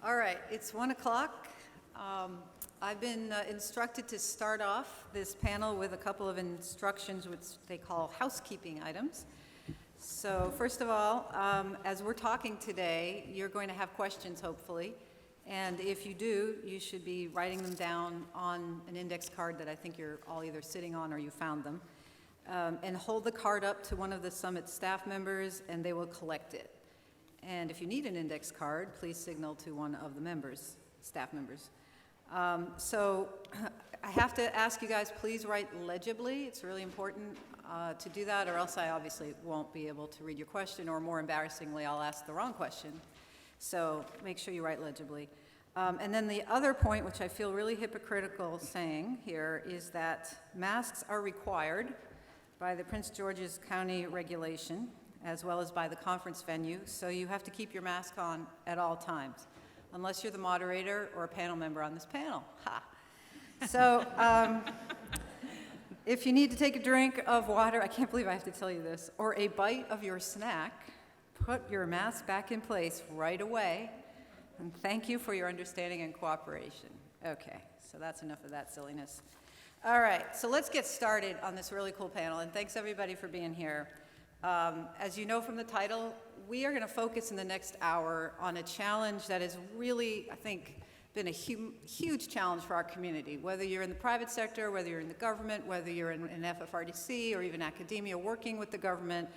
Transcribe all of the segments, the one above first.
All right, it's 1 o'clock. I've been instructed to start off this panel with a couple of instructions which they call housekeeping items. So first of all, as we're talking today, you're going to have questions, hopefully. And if you do, you should be writing them down on an index card that I think you're all either sitting on or you found them. And hold the card up to one of the Summit staff members and they will collect it. And if you need an index card, please signal to one of the staff members. So I have to ask you guys, please write legibly. It's really important to do that, or else I obviously won't be able to read your question, or more embarrassingly, I'll ask the wrong question. So make sure you write legibly. And then the other point, which I feel really hypocritical saying here, is that masks are required by the Prince George's County regulation, as well as by the conference venue, so you have to keep your mask on at all times, unless you're the moderator or a panel member on this panel. Ha! So if you need to take a drink of water, I can't believe I have to tell you this, or a bite of your snack, put your mask back in place right away, and thank you for your understanding and cooperation. Okay, so that's enough of that silliness. All right, so let's get started on this really cool panel, and thanks everybody for being here. As you know from the title, we are going to focus in the next hour on a challenge that has really, I think, been a huge challenge for our community, whether you're in the private sector, whether you're in the government, whether you're in FFRDC or even academia working with the government.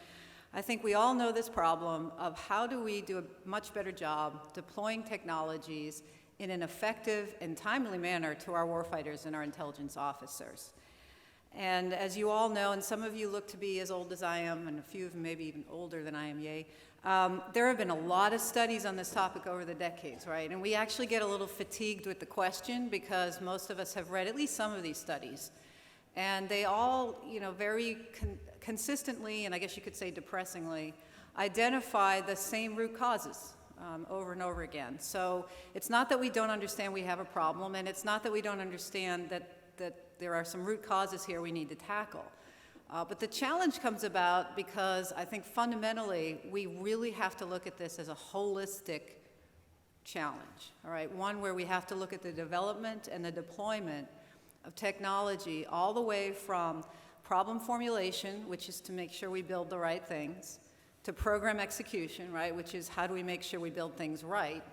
I think we all know this problem of how do we do a much better job deploying technologies in an effective and timely manner to our warfighters and our intelligence officers. And as you all know, and some of you look to be as old as I am, and a few of them maybe even older than I am, yay, there have been a lot of studies on this topic over the decades, right? And we actually get a little fatigued with the question because most of us have read at least some of these studies. And they all, very consistently, and I guess you could say depressingly, identify the same root causes over and over again. So it's not that we don't understand we have a problem, and it's not that we don't understand that there are some root causes here we need to tackle. But the challenge comes about because I think fundamentally we really have to look at this as a holistic challenge, all right? One where we have to look at the development and the deployment of technology all the way from problem formulation, which is to make sure we build the right things, to program execution, right, which is how do we make sure we build things right,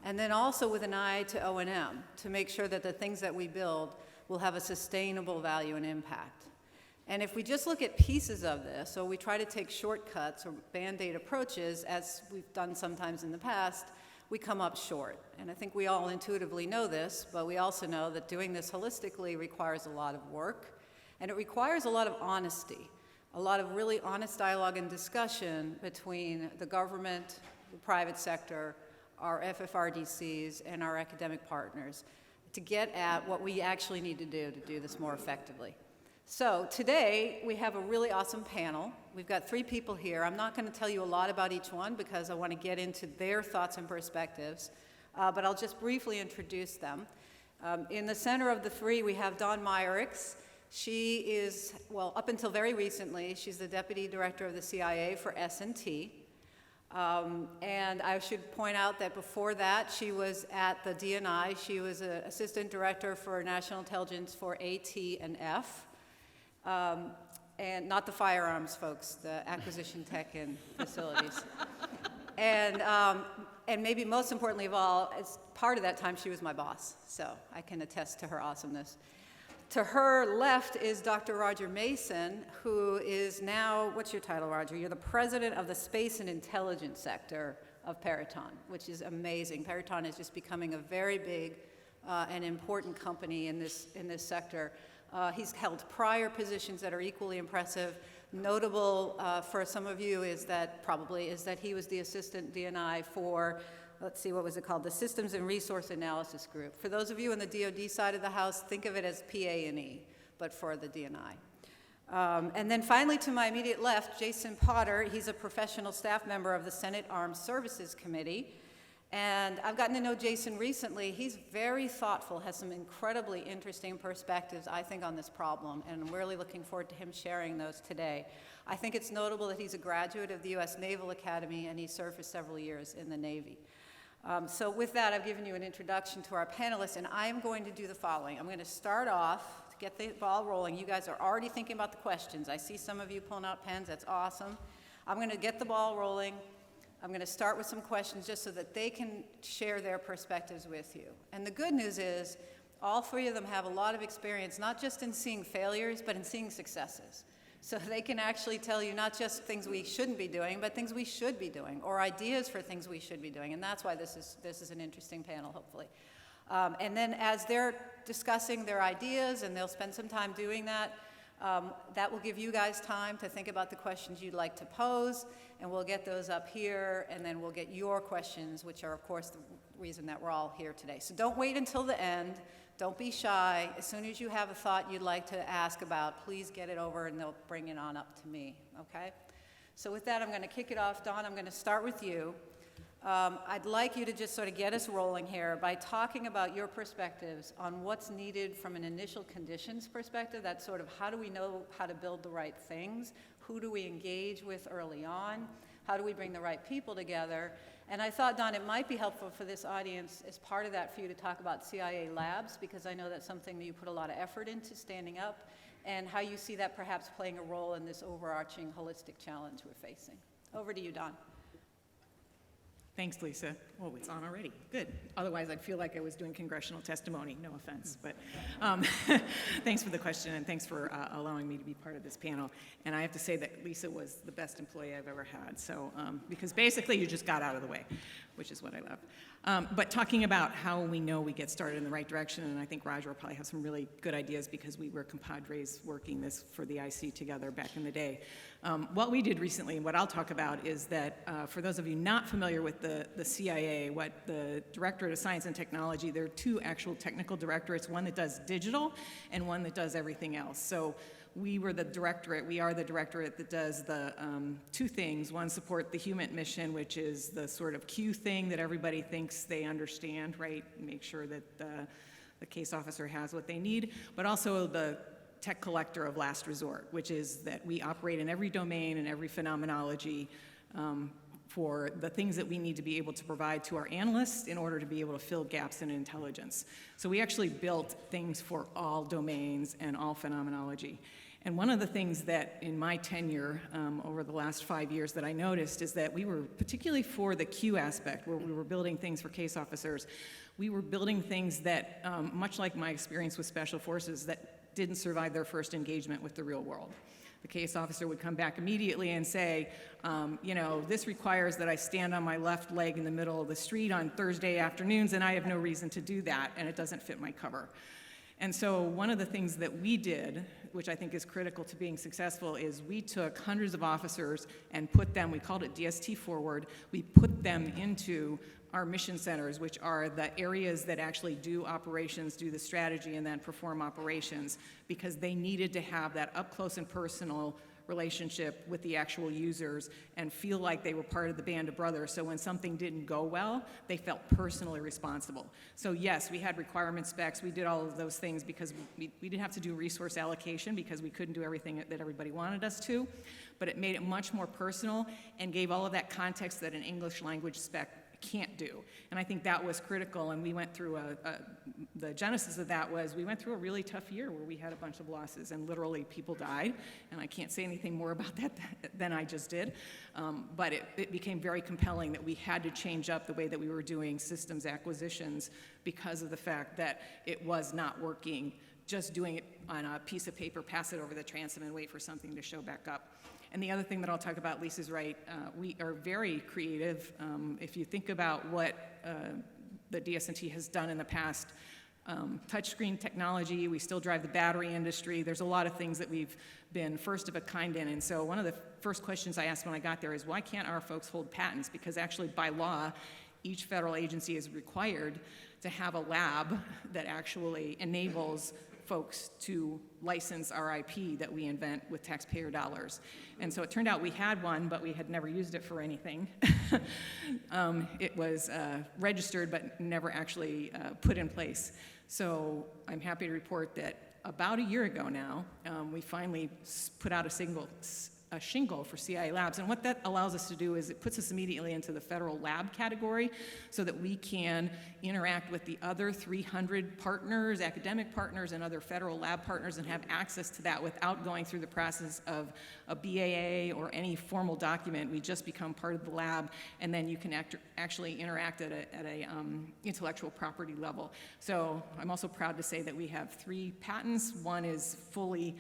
and then also with an eye to O&M, to make sure that the things that we build will have a sustainable value and impact. And if we just look at pieces of this, or we try to take shortcuts or band-aid approaches, as we've done sometimes in the past, we come up short. And I think we all intuitively know this, but we also know that doing this holistically requires a lot of work, and it requires a lot of honesty, a lot of really honest dialogue and discussion between the government, the private sector, our FFRDCs, and our academic partners, to get at what we actually need to do this more effectively. So today, we have a really awesome panel. We've got 3 people here. I'm not going to tell you a lot about each one because I want to get into their thoughts and perspectives, but I'll just briefly introduce them. In the center of the 3, we have Dawn Myricks. She is, well, up until very recently, she's the Deputy Director of the CIA for S&T. And I should point out that before that, she was at the DNI. She was an Assistant Director for National Intelligence for AT&F. And not the firearms folks, the acquisition tech and facilities. And maybe most importantly of all, as part of that time, she was my boss. So I can attest to her awesomeness. To her left is Dr. Roger Mason, who is now, what's your title, Roger? You're the president of the Space and Intelligence sector of Peraton, which is amazing. Peraton is just becoming a very big and important company in this sector. He's held prior positions that are equally impressive. Notable for some of you is that he was the assistant DNI for, let's see, what was it called? The Systems and Resource Analysis Group. For those of you in the DoD side of the house, think of it as PA&E, but for the DNI. And then finally, to my immediate left, Jason Potter. He's a professional staff member of the Senate Armed Services Committee. And I've gotten to know Jason recently. He's very thoughtful, has some incredibly interesting perspectives, I think, on this problem, and I'm really looking forward to him sharing those today. I think it's notable that he's a graduate of the U.S. Naval Academy, and he served for several years in the Navy. So with that, I've given you an introduction to our panelists, and I am going to do the following. I'm going to start off to get the ball rolling. You guys are already thinking about the questions. I see some of you pulling out pens. That's awesome. I'm going to get the ball rolling. I'm going to start with some questions just so that they can share their perspectives with you. And the good news is all three of them have a lot of experience, not just in seeing failures, but in seeing successes. So they can actually tell you not just things we shouldn't be doing, but things we should be doing, or ideas for things we should be doing. And that's why this is an interesting panel, hopefully. And then as they're discussing their ideas, and they'll spend some time doing that, that will give you guys time to think about the questions you'd like to pose, and we'll get those up here, and then we'll get your questions, which are, of course, the reason that we're all here today. So don't wait until the end. Don't be shy. As soon as you have a thought you'd like to ask about, please get it over, and they'll bring it on up to me, okay? So with that, I'm going to kick it off. Dawn, I'm going to start with you. I'd like you to just sort of get us rolling here by talking about your perspectives on what's needed from an initial conditions perspective. That's sort of how do we know how to build the right things? Who do we engage with early on? How do we bring the right people together? And I thought, Don, it might be helpful for this audience as part of that for you to talk about CIA labs, because I know that's something that you put a lot of effort into standing up, and how you see that perhaps playing a role in this overarching holistic challenge we're facing. Over to you, Don. Thanks, Lisa. Oh, it's on already. Good. Otherwise, I'd feel like I was doing congressional testimony. No offense. But thanks for the question, and thanks for allowing me to be part of this panel. And I have to say that Lisa was the best employee I've ever had. So, because basically you just got out of the way, which is what I love. But talking about how we know we get started in the right direction, and I think Roger will probably have some really good ideas because we were compadres working this for the IC together back in the day. What we did recently, and what I'll talk about, is that for those of you not familiar with the CIA, what the Directorate of Science and Technology, there are two actual technical directorates, one that does digital and one that does everything else. So we are the directorate that does the two things. One, support the human mission, which is the sort of Q thing that everybody thinks they understand, right? Make sure that the case officer has what they need, but also the tech collector of last resort, which is that we operate in every domain and every phenomenology for the things that we need to be able to provide to our analysts in order to be able to fill gaps in intelligence. So we actually built things for all domains and all phenomenology. And one of the things that in my tenure over the last 5 years that I noticed is that we were, particularly for the Q aspect, where we were building things for case officers, we were building things that, much like my experience with special forces, that didn't survive their first engagement with the real world. The case officer would come back immediately and say, this requires that I stand on my left leg in the middle of the street on Thursday afternoons, and I have no reason to do that, and it doesn't fit my cover. And so one of the things that we did, which I think is critical to being successful, is we took hundreds of officers and put them, we called it DST Forward, we put them into our mission centers, which are the areas that actually do operations, do the strategy, and then perform operations, because they needed to have that up-close and personal relationship with the actual users and feel like they were part of the band of brothers. So when something didn't go well, they felt personally responsible. So yes, we had requirement specs. We did all of those things because we didn't have to do resource allocation because we couldn't do everything that everybody wanted us to. But it made it much more personal and gave all of that context that an English language spec can't do. And I think that was critical, and we went through the genesis of that was we went through a really tough year where we had a bunch of losses and literally people died, and I can't say anything more about that than I just did, but it became very compelling that we had to change up the way that we were doing systems acquisitions because of the fact that it was not working just doing it on a piece of paper, pass it over the transom and wait for something to show back up. And the other thing that I'll talk about, Lisa's right, we are very creative. If you think about what the DS&T has done in the past, touchscreen technology, we still drive the battery industry. There's a lot of things that we've been first of a kind in. And so one of the first questions I asked when I got there is, why can't our folks hold patents? Because actually by law, each federal agency is required to have a lab that actually enables folks to license our IP that we invent with taxpayer dollars. And so it turned out we had one, but we had never used it for anything. It was registered, but never actually put in place. So I'm happy to report that about a year ago now, we finally put out a a shingle for CIA labs. And what that allows us to do is it puts us immediately into the federal lab category so that we can interact with the other 300 partners, academic partners, and other federal lab partners and have access to that without going through the process of a BAA or any formal document. We just become part of the lab, and then you can actually interact at a intellectual property level. So I'm also proud to say that we have 3 patents. One is fully,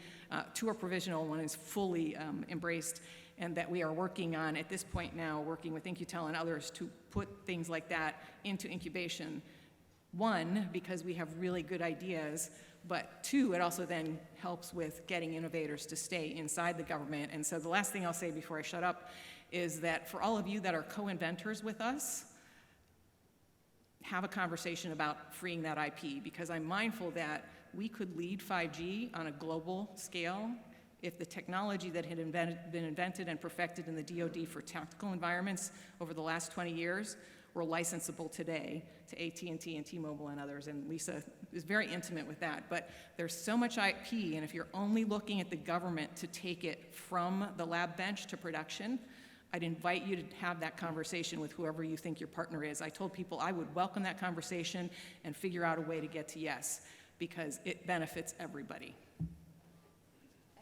2 are provisional, one is fully embraced, and that we are working on, at this point now, working with InQtel and others to put things like that into incubation. 1, because we have really good ideas, but 2, it also then helps with getting innovators to stay inside the government. And so the last thing I'll say before I shut up is that for all of you that are co-inventors with us, have a conversation about freeing that IP, because I'm mindful that we could lead 5G on a global scale if the technology that had been invented and perfected in the DoD for tactical environments over the last 20 years were licensable today to AT&T and T-Mobile and others, and Lisa is very intimate with that. But there's so much IP, and if you're only looking at the government to take it from the lab bench to production, I'd invite you to have that conversation with whoever you think your partner is. I told people I would welcome that conversation and figure out a way to get to yes, because it benefits everybody.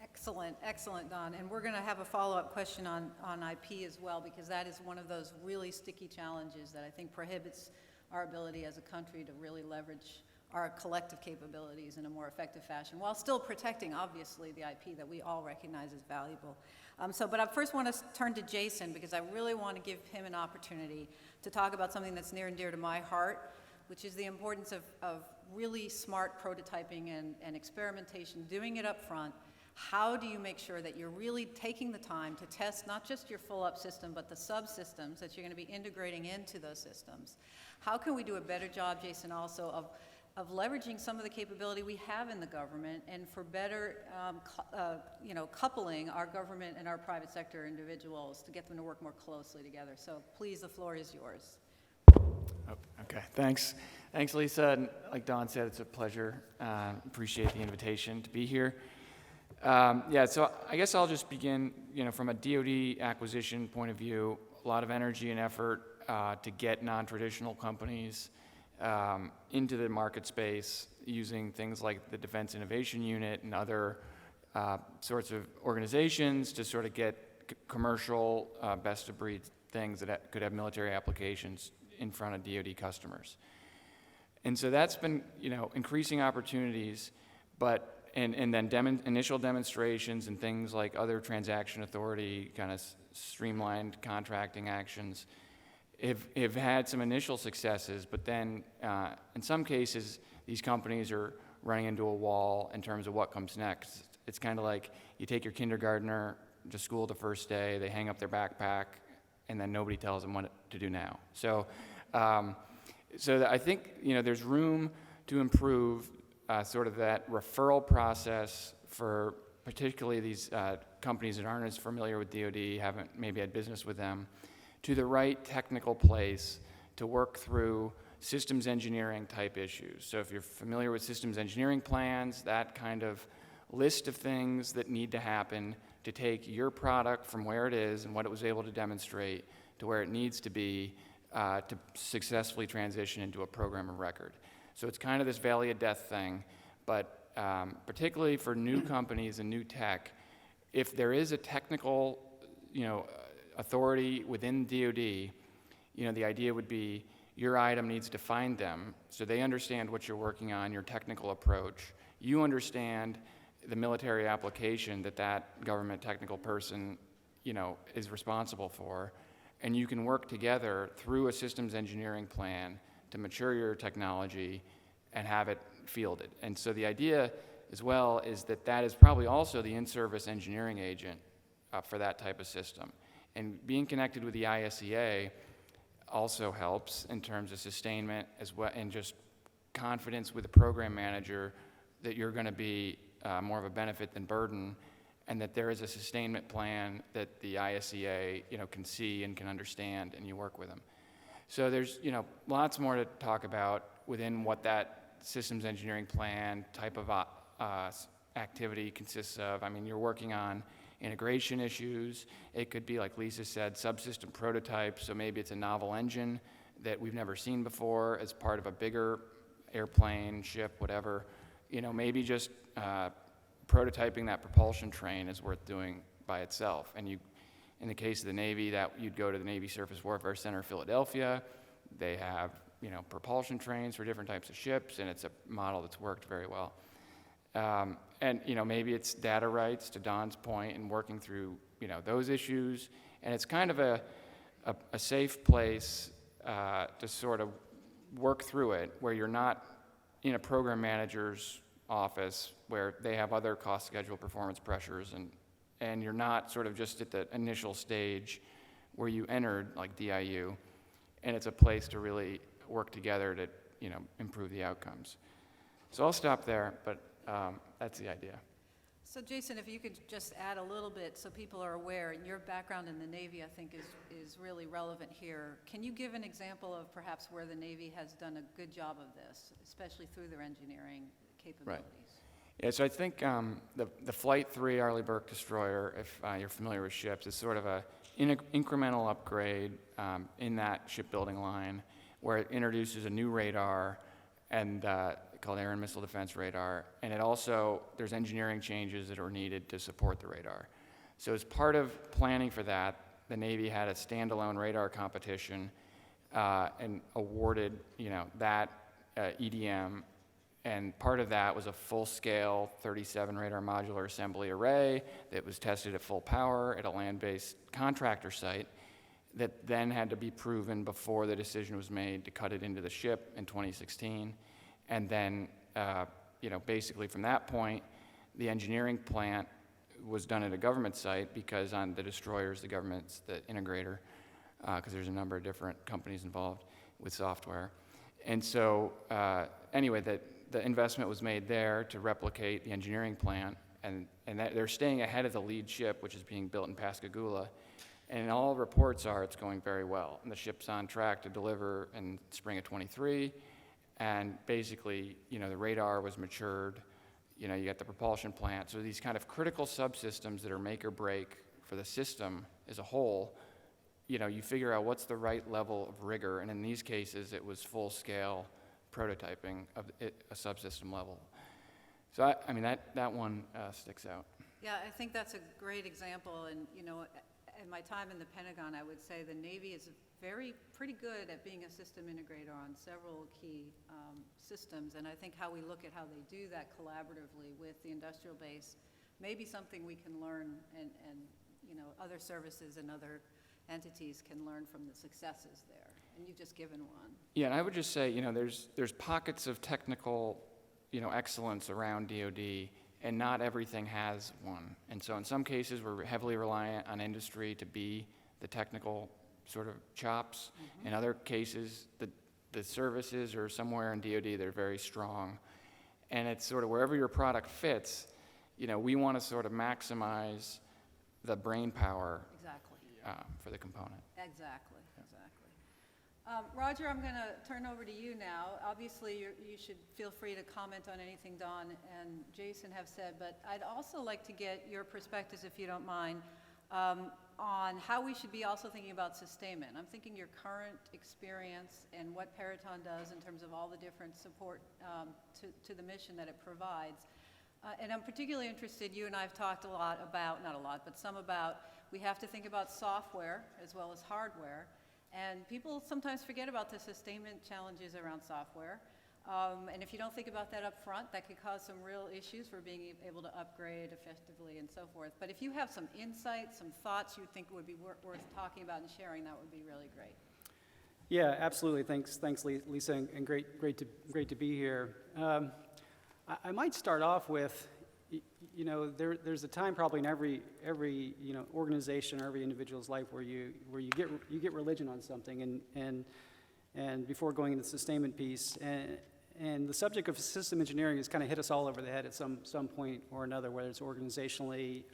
Excellent, excellent, Don. And we're going to have a follow-up question on IP as well, because that is one of those really sticky challenges that I think prohibits our ability as a country to really leverage our collective capabilities in a more effective fashion, while still protecting, obviously, the IP that we all recognize as valuable. But I first want to turn to Jason, because I really want to give him an opportunity to talk about something that's near and dear to my heart, which is the importance of really smart prototyping and experimentation, doing it up front. How do you make sure that you're really taking the time to test not just your full-up system, but the subsystems that you're going to be integrating into those systems? How can we do a better job, Jason, also of leveraging some of the capability we have in the government, and for better coupling our government and our private sector individuals to get them to work more closely together? So please, the floor is yours. Oh, okay, thanks. Thanks, Lisa. And like Dawn said, it's a pleasure. Appreciate the invitation to be here. So I guess I'll just begin, from a DoD acquisition point of view, a lot of energy and effort to get non-traditional companies into the market space using things like the Defense Innovation Unit and other sorts of organizations to sort of get commercial best-of-breed things that could have military applications in front of DoD customers. And so that's been, increasing opportunities, but and then initial demonstrations and things like other transaction authority kind of streamlined contracting actions have had some initial successes, but then in some cases these companies are running into a wall in terms of what comes next. It's kind of like you take your kindergartner to school the first day, they hang up their backpack, and then nobody tells them what to do now. So I think there's room to improve sort of that referral process for particularly these companies that aren't as familiar with DoD, haven't maybe had business with them, to the right technical place to work through systems engineering type issues. So if you're familiar with systems engineering plans, that kind of list of things that need to happen to take your product from where it is and what it was able to demonstrate to where it needs to be to successfully transition into a program of record. So it's kind of this valley of death thing, but particularly for new companies and new tech, if there is a technical, authority within DoD, the idea would be your item needs to find them so they understand what you're working on, your technical approach. You understand the military application that government technical person, is responsible for, and you can work together through a systems engineering plan to mature your technology and have it fielded. And so the idea as well is that is probably also the in-service engineering agent for that type of system. And being connected with the ISEA also helps in terms of sustainment as well, and just confidence with the program manager that you're going to be more of a benefit than burden, and that there is a sustainment plan that the ISEA can see and can understand, and you work with them. So there's lots more to talk about within what that systems engineering plan type of activity consists of. I mean, you're working on integration issues. It could be, like Lisa said, subsystem prototypes, so maybe it's a novel engine that we've never seen before as part of a bigger airplane, ship, whatever. Maybe just prototyping that propulsion train is worth doing by itself. And in the case of the Navy, that you'd go to the Navy Surface Warfare Center, Philadelphia. They have, propulsion trains for different types of ships, and it's a model that's worked very well. And maybe it's data rights, to Don's point, and working through, those issues. And it's kind of a safe place to sort of work through it, where you're not in a program manager's office where they have other cost, schedule, performance pressures, and you're not sort of just at the initial stage where you entered, like DIU, and it's a place to really work together to, improve the outcomes. So I'll stop there, but that's the idea. So Jason, if you could just add a little bit so people are aware, your background in the Navy I think is really relevant here. Can you give an example of perhaps where the Navy has done a good job of this, especially through their engineering capabilities? Right. Yeah, so I think the Flight 3 Arleigh Burke destroyer, if you're familiar with ships, is sort of a incremental upgrade in that shipbuilding line, where it introduces a new radar and called Air and Missile Defense Radar, and it also, there's engineering changes that are needed to support the radar. So as part of planning for that, the Navy had a standalone radar competition and awarded, that EDM, and part of that was a full-scale 37 radar modular assembly array that was tested at full power at a land-based contractor site that then had to be proven before the decision was made to cut it into the ship in 2016. And then, basically from that point, the engineering plant was done at a government site because on the destroyers, the government's the integrator, because there's a number of different companies involved with software. And so, anyway, the investment was made there to replicate the engineering plant, and that they're staying ahead of the lead ship, which is being built in Pascagoula. And all reports are it's going very well. And the ship's on track to deliver in spring of 23. And basically, the radar was matured. You got the propulsion plant. So these kind of critical subsystems that are make or break for the system as a whole, you figure out what's the right level of rigor. And in these cases, it was full-scale prototyping of a subsystem level. So, that one sticks out. Yeah, I think that's a great example. And, in my time in the Pentagon, I would say the Navy is pretty good at being a system integrator on several key systems, and I think how we look at how they do that collaboratively with the industrial base may be something we can learn, and other services and other entities can learn from the successes there, and you've just given one. Yeah, and I would just say, there's pockets of technical, excellence around DoD, and not everything has one. And so in some cases, we're heavily reliant on industry to be the technical sort of chops. Mm-hmm. In other cases, the services are somewhere in DoD that are very strong. And it's sort of wherever your product fits, we want to sort of maximize the brain power. Exactly. For the component. Exactly. Roger, I'm going to turn over to you now. Obviously, you should feel free to comment on anything Don and Jason have said, but I'd also like to get your perspectives, if you don't mind, on how we should be also thinking about sustainment. I'm thinking your current experience and what Peraton does in terms of all the different support to the mission that it provides. And I'm particularly interested, you and I have talked a lot about, not a lot, but some about, we have to think about software as well as hardware. And people sometimes forget about the sustainment challenges around software. And if you don't think about that up front, that could cause some real issues for being able to upgrade effectively and so forth. But if you have some insights, some thoughts you think would be worth talking about and sharing, that would be really great. Yeah, absolutely. Thanks, Lisa, and great to be here. I might start off with, there's a time probably in every organization or every individual's life where you get religion on something, and before going into the sustainment piece, and the subject of system engineering has kind of hit us all over the head at some point or another, whether it's organizationally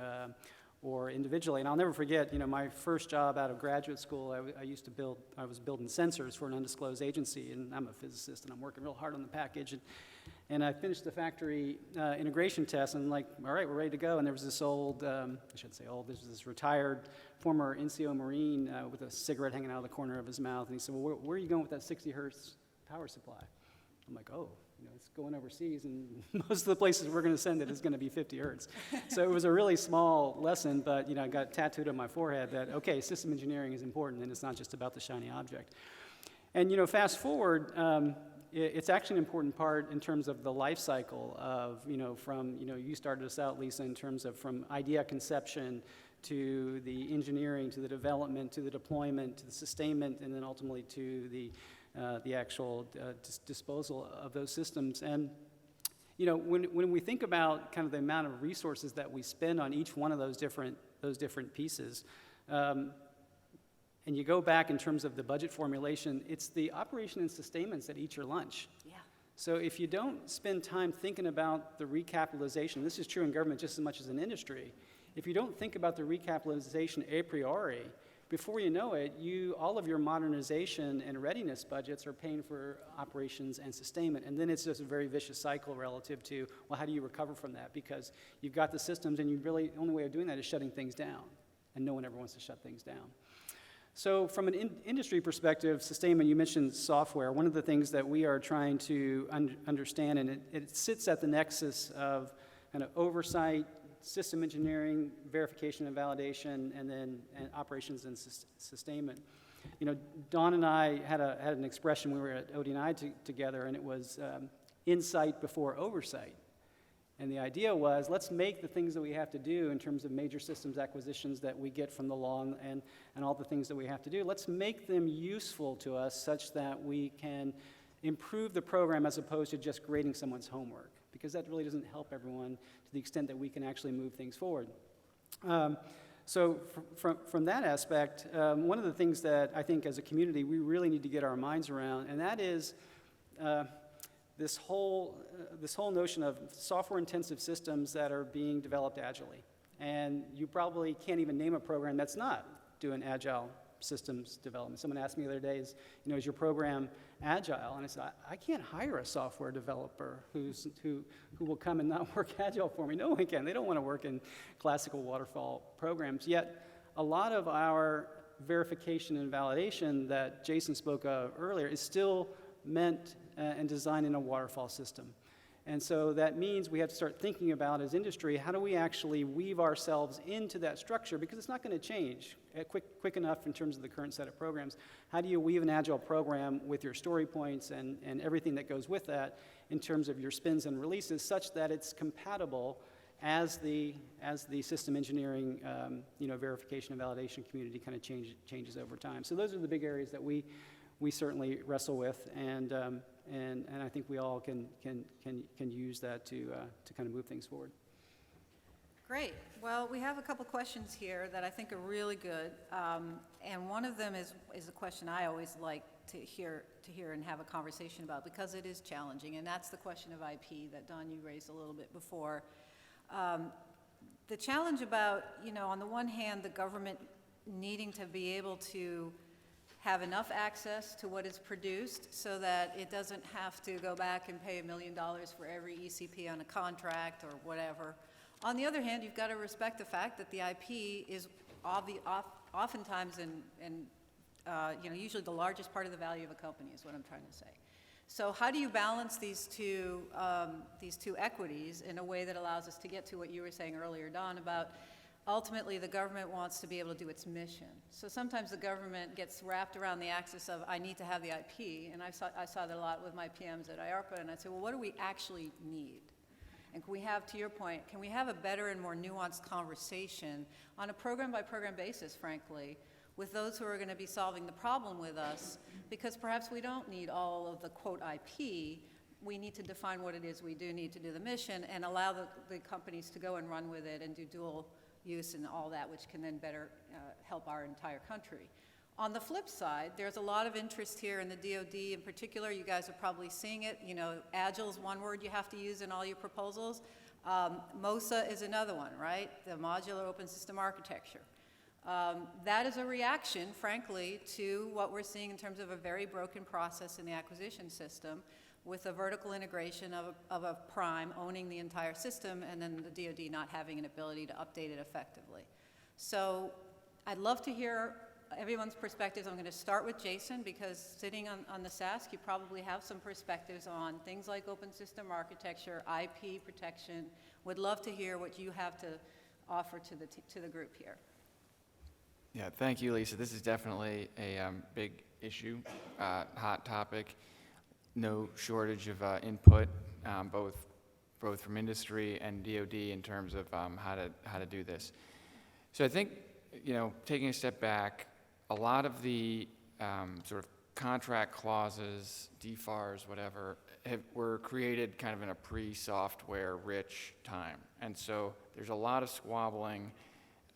or individually. And I'll never forget, my first job out of graduate school, I was building sensors for an undisclosed agency, and I'm a physicist, and I'm working real hard on the package, And I finished the factory integration test, and like, all right, we're ready to go. And there was this old, I shouldn't say old, this was this retired former NCO Marine with a cigarette hanging out of the corner of his mouth. And he said, well, where are you going with that 60 hertz power supply? I'm like, oh, it's going overseas, and most of the places we're going to send it is going to be 50 hertz. So it was a really small lesson, but I got tattooed on my forehead that, okay, system engineering is important, and it's not just about the shiny object. And fast forward, it's actually an important part in terms of the life cycle of, from, you started us out, Lisa, in terms of from idea conception to the engineering, to the development, to the deployment, to the sustainment, and then ultimately to the actual disposal of those systems. And when we think about kind of the amount of resources that we spend on each one of those different pieces, and you go back in terms of the budget formulation, it's the operation and sustainments that eat your lunch. Yeah. So if you don't spend time thinking about the recapitalization, this is true in government just as much as in industry, if you don't think about the recapitalization a priori, before you know it, all of your modernization and readiness budgets are paying for operations and sustainment. And then it's just a very vicious cycle relative to, well, how do you recover from that? Because you've got the systems, and the only way of doing that is shutting things down. And no one ever wants to shut things down. So from an industry perspective, sustainment, you mentioned software. One of the things that we are trying to understand, and it sits at the nexus of kind of oversight, system engineering, verification and validation, and then operations and sustainment. Dawn and I had an expression when we were at ODNI together, and it was insight before oversight. And the idea was, let's make the things that we have to do in terms of major systems acquisitions that we get from the law and all the things that we have to do, let's make them useful to us such that we can improve the program as opposed to just grading someone's homework, because that really doesn't help everyone to the extent that we can actually move things forward. So from that aspect, one of the things that I think as a community we really need to get our minds around, and that is this whole notion of software-intensive systems that are being developed agilely. And you probably can't even name a program that's not doing agile systems development. Someone asked me the other day, is your program agile? And I said, I can't hire a software developer who will come and not work agile for me. No one can. They don't want to work in classical waterfall programs. Yet a lot of our verification and validation that Jason spoke of earlier is still meant and designed in a waterfall system. And so that means we have to start thinking about, as industry, how do we actually weave ourselves into that structure? Because it's not going to change quick enough in terms of the current set of programs. How do you weave an agile program with your story points and everything that goes with that in terms of your spins and releases such that it's compatible as the system engineering verification and validation community kind of changes over time? So those are the big areas that we certainly wrestle with, and I think we all can use that to kind of move things forward. Great. Well, we have a couple questions here that I think are really good, and one of them is a question I always like to hear and have a conversation about because it is challenging, and that's the question of IP that Don, you raised a little bit before. The challenge about, on the one hand, the government needing to be able to have enough access to what is produced so that it doesn't have to go back and pay $1 million for every ECP on a contract or whatever. On the other hand, you've got to respect the fact that the IP is oftentimes and usually the largest part of the value of a company is what I'm trying to say. So how do you balance these two equities in a way that allows us to get to what you were saying earlier, Don, about ultimately the government wants to be able to do its mission. So sometimes the government gets wrapped around the axis of, I need to have the IP, and I saw that a lot with my PMs at IARPA, and I'd say, well, what do we actually need? And can we have, to your point, can we have a better and more nuanced conversation on a program-by-program basis, frankly, with those who are going to be solving the problem with us, because perhaps we don't need all of the, quote, IP. We need to define what it is we do need to do the mission and allow the companies to go and run with it and do dual use and all that, which can then better help our entire country. On the flip side, there's a lot of interest here in the DoD in particular. You guys are probably seeing it. Agile is one word you have to use in all your proposals. MOSA is another one, right? The Modular Open System Architecture. That is a reaction, frankly, to what we're seeing in terms of a very broken process in the acquisition system. with a vertical integration of a prime owning the entire system, and then the DoD not having an ability to update it effectively. So I'd love to hear everyone's perspectives. I'm going to start with Jason, because sitting on the SASC, you probably have some perspectives on things like open system architecture, IP protection. Would love to hear what you have to offer to the group here. Yeah, thank you, Lisa. This is definitely a big issue, hot topic. No shortage of input, both from industry and DoD in terms of how to do this. So I think, taking a step back, a lot of the sort of contract clauses, DFARs, whatever, were created kind of in a pre-software rich time. And so there's a lot of squabbling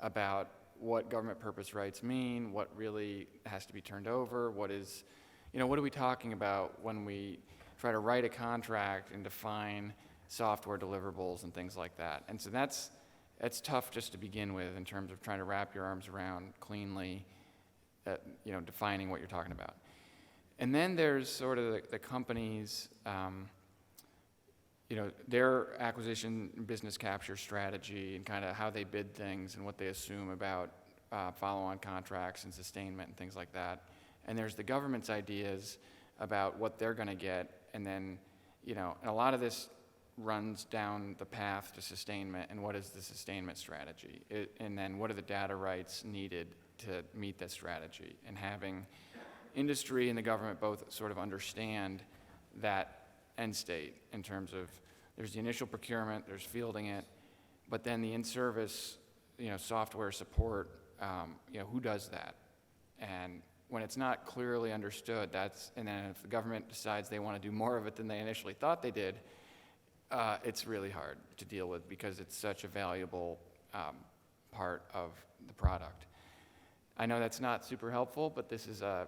about what government purpose rights mean, what really has to be turned over, what are we talking about when we try to write a contract and define software deliverables and things like that. And so that's tough just to begin with in terms of trying to wrap your arms around cleanly, defining what you're talking about. And then there's sort of the companies, their acquisition business capture strategy and kind of how they bid things and what they assume about follow-on contracts and sustainment and things like that. And there's the government's ideas about what they're going to get, and then, and a lot of this runs down the path to sustainment, and what is the sustainment strategy? And then what are the data rights needed to meet that strategy? And having industry and the government both sort of understand that end state in terms of there's the initial procurement, there's fielding it, but then the in-service, software support, who does that? And when it's not clearly understood, and then if the government decides they want to do more of it than they initially thought they did, it's really hard to deal with because it's such a valuable part of the product. I know that's not super helpful, but this is a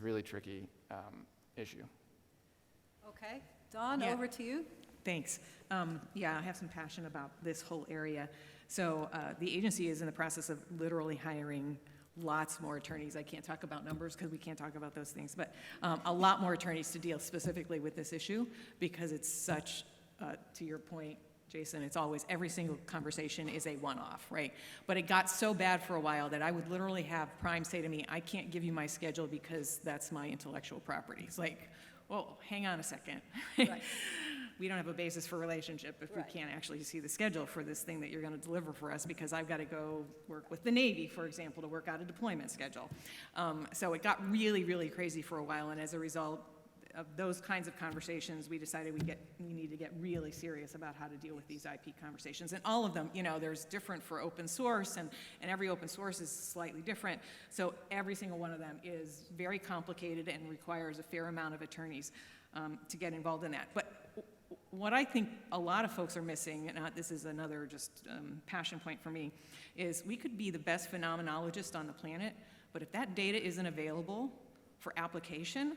really tricky issue. Okay, Dawn, Yeah. over to you. Thanks. I have some passion about this whole area. So the agency is in the process of literally hiring lots more attorneys. I can't talk about numbers because we can't talk about those things, but a lot more attorneys to deal specifically with this issue because it's such, to your point, Jason, it's always, every single conversation is a one-off, right? But it got so bad for a while that I would literally have Prime say to me, I can't give you my schedule because that's my intellectual property. It's like, well, hang on a second. Right. We don't have a basis for relationship if Right. we can't actually see the schedule for this thing that you're going to deliver for us because I've got to go work with the Navy, for example, to work out a deployment schedule. So it got really, really crazy for a while, and as a result of those kinds of conversations, we decided we need to get really serious about how to deal with these IP conversations. And all of them, there's different for open source, and every open source is slightly different. So every single one of them is very complicated and requires a fair amount of attorneys to get involved in that. But what I think a lot of folks are missing, and this is another just passion point for me, is we could be the best phenomenologist on the planet, but if that data isn't available for application,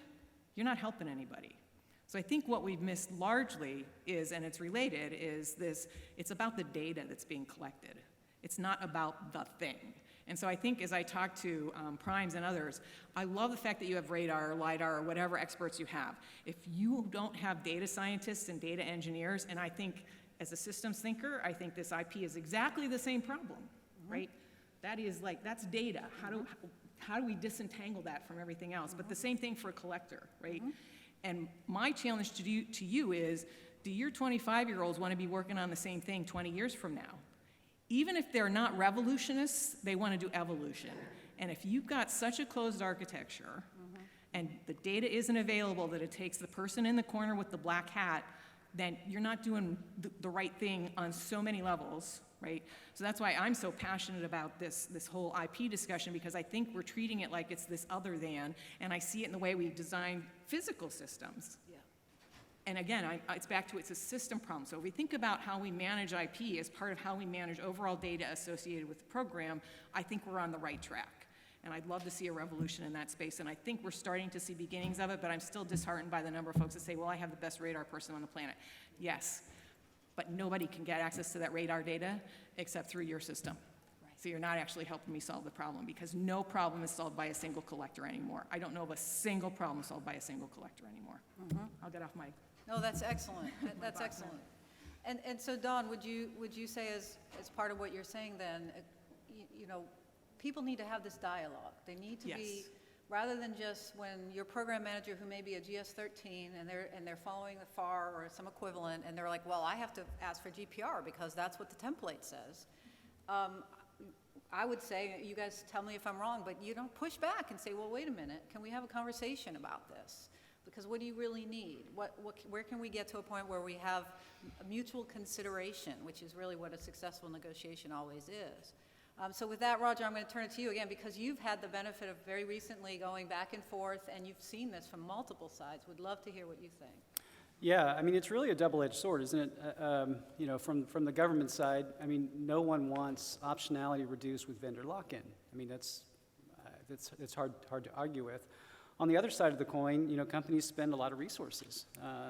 you're not helping anybody. So I think what we've missed largely is, and it's related, is this, it's about the data that's being collected. It's not about the thing. And so I think as I talk to primes and others, I love the fact that you have radar or LiDAR or whatever experts you have. If you don't have data scientists and data engineers, and I think as a systems thinker, I think this IP is exactly the same problem, right? That is like, that's data. How do we disentangle that from everything else? But the same thing for a collector, right? And my challenge to you is, do your 25-year-olds want to be working on the same thing 20 years from now? Even if they're not revolutionists, they want to do evolution. And if you've got such a closed architecture and the data isn't available that it takes the person in the corner with the black hat, then you're not doing the right thing on so many levels, right? So that's why I'm so passionate about this whole IP discussion, because I think we're treating it like it's this other than, and I see it in the way we design physical systems. Yeah. And again, it's back to it's a system problem. So if we think about how we manage IP as part of how we manage overall data associated with the program, I think we're on the right track. And I'd love to see a revolution in that space. And I think we're starting to see beginnings of it, but I'm still disheartened by the number of folks that say, well, I have the best radar person on the planet. Yes, but nobody can get access to that radar data except through your system. So you're not actually helping me solve the problem, because no problem is solved by a single collector anymore. I don't know of a single problem solved by a single collector anymore. I'll get off my... No, that's excellent. That's excellent. And so, Dawn, would you say as part of what you're saying then, you know, people need to have this dialogue. They need to be, rather than just when your program manager who may be a GS-13 and they're following the FAR or some equivalent, and they're like, well, I have to ask for GPR because that's what the template says. I would say, you guys tell me if I'm wrong, but you don't push back and say, well, wait a minute, can we have a conversation about this? Because what do you really need? Where can we get to a point where we have a mutual consideration, which is really what a successful negotiation always is? So with that, Roger, I'm going to turn it to you again, because you've had the benefit of very recently going back and forth, and you've seen this from multiple sides. Would love to hear what you think. Yeah, I mean, it's really a double-edged sword, isn't it? You know, from the government side, I mean, no one wants optionality reduced with vendor lock-in. I mean, that's hard to argue with. On the other side of the coin, you know, companies spend a lot of resources,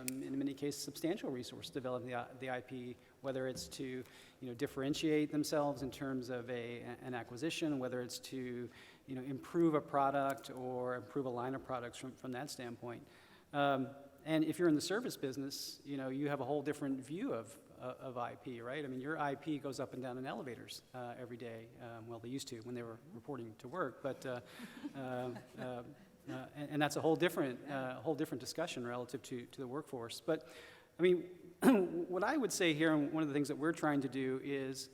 in many cases, substantial resources to develop the IP, whether it's to, you know, differentiate themselves in terms of an acquisition, whether it's to, you know, improve a product or improve a line of products from that standpoint. And if you're in the service business, you know, you have a whole different view of IP, right? I mean, your IP goes up and down in elevators every day. Well, they used to when they were reporting to work, but and that's a whole different discussion relative to the workforce. But I mean, what I would say here, and one of the things that we're trying to do is,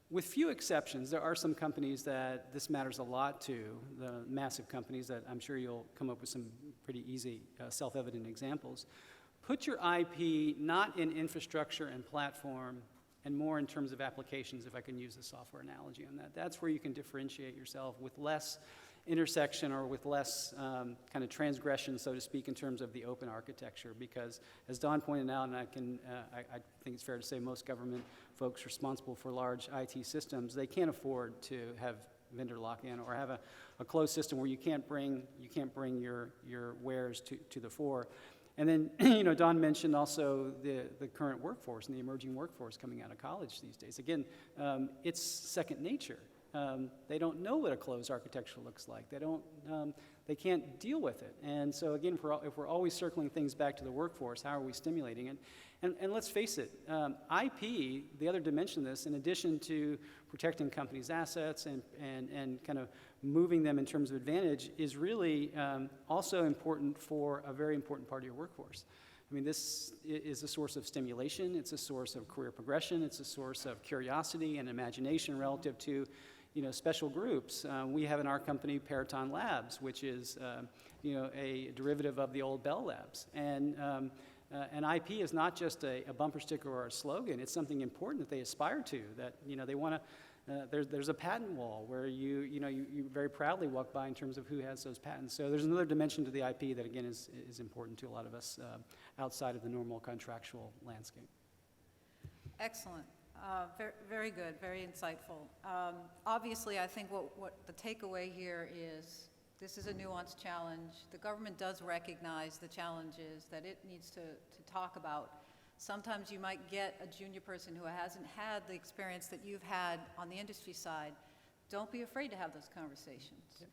with few exceptions, there are some companies that this matters a lot to, the massive companies that I'm sure you'll come up with some pretty easy, self-evident examples. Put your IP not in infrastructure and platform, and more in terms of applications, if I can use the software analogy on that. That's where you can differentiate yourself with less intersection or with less kind of transgression, so to speak, in terms of the open architecture. Because as Dawn pointed out, and I think it's fair to say most government folks responsible for large IT systems, they can't afford to have vendor lock-in or have a closed system where you can't bring your wares to the fore. And then, you know, Dawn mentioned also the current workforce and the emerging workforce coming out of college these days. Again, it's second nature. They don't know what a closed architecture looks like. They can't deal with it. And so again, if we're always circling things back to the workforce, how are we stimulating it? And let's face it, IP, the other dimension of this, in addition to protecting companies' assets and kind of moving them in terms of advantage, is really also important for a very important part of your workforce. I mean, this is a source of stimulation. It's a source of career progression. It's a source of curiosity and imagination relative to, you know, special groups. We have in our company Peraton Labs, which is, you know, a derivative of the old Bell Labs. And IP is not just a bumper sticker or a slogan. It's something important that they aspire to, that, you know, they want to, there's a patent wall where you very proudly walk by in terms of who has those patents. So there's another dimension to the IP that, again, is important to a lot of us outside of the normal contractual landscape. Excellent. Very good, very insightful. Obviously, I think what the takeaway here is, this is a nuanced challenge. The government does recognize the challenges that it needs to talk about. Sometimes you might get a junior person who hasn't had the experience that you've had on the industry side. Don't be afraid to have those conversations. Yep.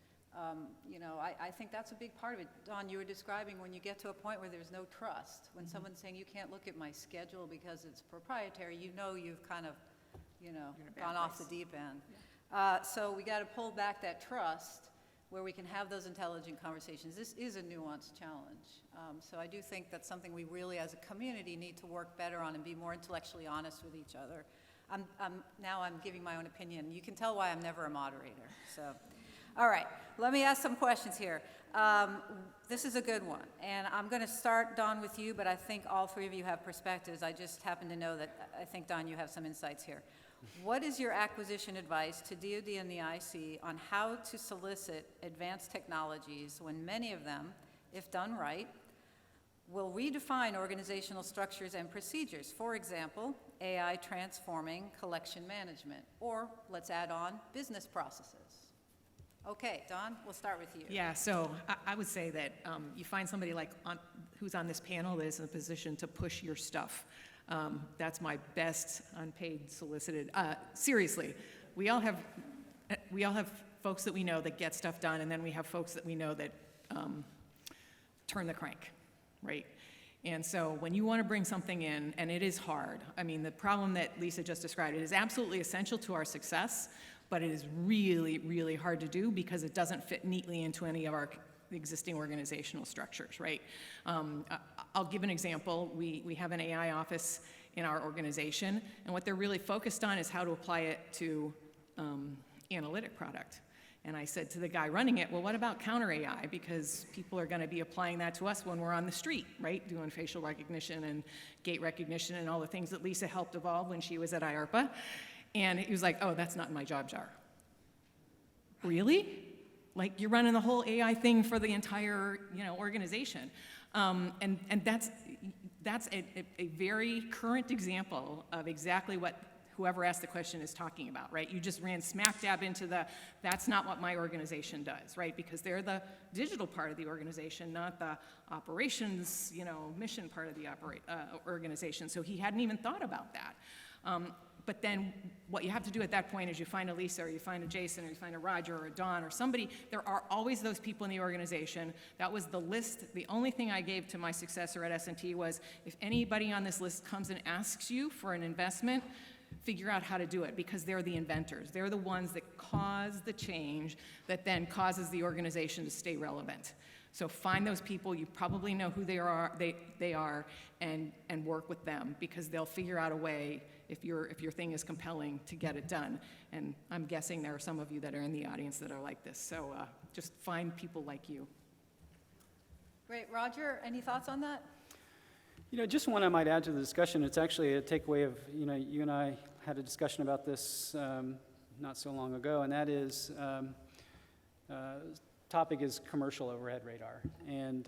You know, I think that's a big part of it. Dawn, you were describing when you get to a point where there's no trust, when someone's saying you can't look at my schedule because it's proprietary, you know you've kind of, you know, gone off the deep end. Yeah. So we got to pull back that trust where we can have those intelligent conversations. This is a nuanced challenge. So I do think that's something we really, as a community, need to work better on and be more intellectually honest with each other. Now I'm giving my own opinion. You can tell why I'm never a moderator. So. All right, let me ask some questions here. This is a good one, and I'm going to start, Dawn, with you, but I think all three of you have perspectives. I just happen to know that I think, Dawn, you have some insights here. What is your acquisition advice to DoD and the IC on how to solicit advanced technologies when many of them, if done right, will redefine organizational structures and procedures? For example, AI transforming collection management, or let's add on business processes. Okay, Dawn, we'll start with you. Yeah, so I would say that you find somebody like who's on this panel that is in a position to push your stuff. That's my best unpaid solicited. Seriously, we all have folks that we know that get stuff done, and then we have folks that we know that turn the crank, right? And so when you want to bring something in, and it is hard, I mean, the problem that Lisa just described, it is absolutely essential to our success, but it is really, really hard to do because it doesn't fit neatly into any of our existing organizational structures, right? I'll give an example. We have an AI office in our organization, and what they're really focused on is how to apply it to analytic product. And I said to the guy running it, well, what about counter AI? Because people are going to be applying that to us when we're on the street, right? Doing facial recognition and gait recognition and all the things that Lisa helped evolve when she was at IARPA. And he was like, oh, that's not in my job jar. Really? Like, you're running the whole AI thing for the entire, organization. And that's a very current example of exactly what whoever asked the question is talking about, right? You just ran smack dab into that's not what my organization does, right? Because they're the digital part of the organization, not the operations, mission part of the organization. So he hadn't even thought about that. But then what you have to do at that point is you find a Lisa, or you find a Jason, or you find a Roger, or a Don, or somebody. There are always those people in the organization. That was the list. The only thing I gave to my successor at S&T was, if anybody on this list comes and asks you for an investment, figure out how to do it, because they're the inventors. They're the ones that cause the change that then causes the organization to stay relevant. So find those people. You probably know who they are, and work with them, because they'll figure out a way, if your thing is compelling, to get it done. And I'm guessing there are some of you that are in the audience that are like this. So just find people like you. Great. Roger, any thoughts on that? Just one I might add to the discussion. It's actually a takeaway of, you and I had a discussion about this not so long ago, and that is, topic is commercial overhead radar. And